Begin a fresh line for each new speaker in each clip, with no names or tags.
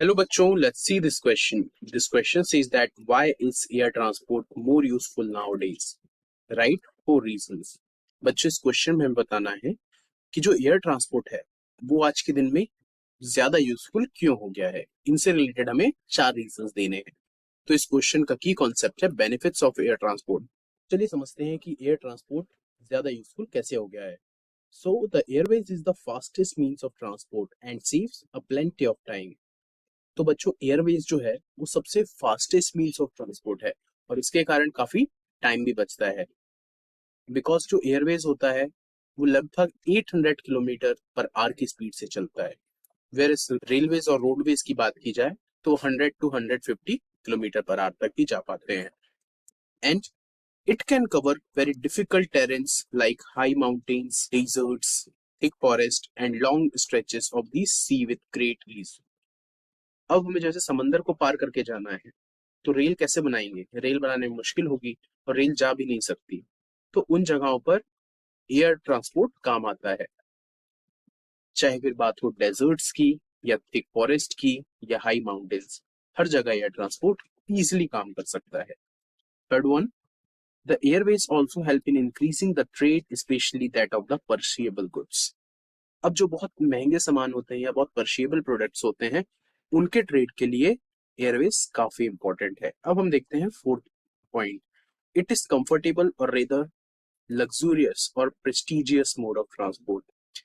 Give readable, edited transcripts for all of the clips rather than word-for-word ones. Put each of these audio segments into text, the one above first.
Hello बच्चों, let's see this question. This question says that why is air transport more useful nowadays? Right? For reasons. बच्चों इस question में हमें बताना है कि जो एयर ट्रांसपोर्ट है वो आज के दिन में ज्यादा यूजफुल क्यों हो गया है। इनसे रिलेटेड हमें 4 रीजंस देने हैं। तो इस क्वेश्चन का की कॉन्सेप्ट है बेनिफिट्स ऑफ एयर ट्रांसपोर्ट। चलिए समझते हैं कि एयर ट्रांसपोर्ट ज्यादा यूजफुल कैसे हो गया है। So the airways is the fastest means of transport and saves a plenty of time. तो बच्चों एयरवेज जो है वो सबसे फास्टेस्ट मीन्स ऑफ ट्रांसपोर्ट है और इसके कारण काफी टाइम भी बचता है। बिकॉज जो एयरवेज होता है वो लगभग 800 किलोमीटर पर आवर की स्पीड से चलता है, वेयर रेलवेज और रोडवेज की बात की जाए तो 100 टू 150 किलोमीटर पर आवर तक भी जा पाते हैं। And it can cover very difficult terrains like high mountains, deserts, thick forest and long stretches of the sea with great ease. अब हमें जैसे समंदर को पार करके जाना है तो रेल कैसे बनाएंगे, रेल बनाने में मुश्किल होगी और रेल जा भी नहीं सकती। तो उन जगहों पर एयर ट्रांसपोर्ट काम आता है, चाहे फिर बात हो डेजर्ट्स की या थिक फॉरेस्ट की या हाई माउंटेन्स, हर जगह एयर ट्रांसपोर्ट इजीली काम कर सकता है। Third one, the airways also help in increasing the trade specially that of the perishable goods. अब जो बहुत महंगे सामान होते हैं या बहुत परशिएबल प्रोडक्ट्स होते हैं उनके ट्रेड के लिए एयरवेज काफी इंपॉर्टेंट है। अब हम देखते हैं fourth point, it is comfortable और रेदर लग्जूरियस और प्रेस्टिजियस मोड ऑफ ट्रांसपोर्ट।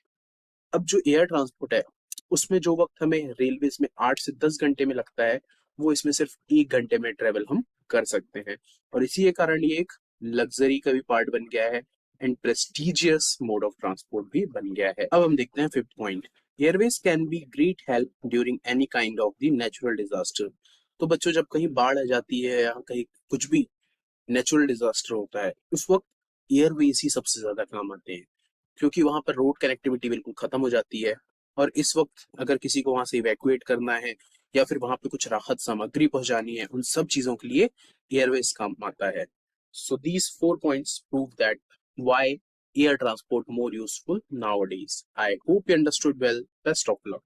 अब जो एयर ट्रांसपोर्ट है उसमें जो वक्त हमें रेलवेज में 8 से 10 घंटे में लगता है वो इसमें सिर्फ 1 घंटे में ट्रेवल हम कर सकते हैं और इसी के कारण ये एक लग्जरी का भी पार्ट बन गया है and prestigious mode of transport भी बन गया है। अब हम देखते हैं fifth point, Airways can be great help during any kind of the natural disaster. तो बच्चों जब कहीं बाढ़ आ जाती है या कहीं कुछ भी नेचुरल डिजास्टर होता है उस वक्त एयरवेज ही सबसे ज्यादा काम आते हैं, क्योंकि वहां पर रोड कनेक्टिविटी बिल्कुल खत्म हो जाती है और इस वक्त अगर किसी को वहां से इवैक्यूएट करना है या फिर वहां पे कुछ राहत सामग्री पहुंचानी है उन सब चीजों के लिए एयरवेज काम आता है। So these 4 points prove that why air transport more useful nowadays. I hope you understood well. Best of luck.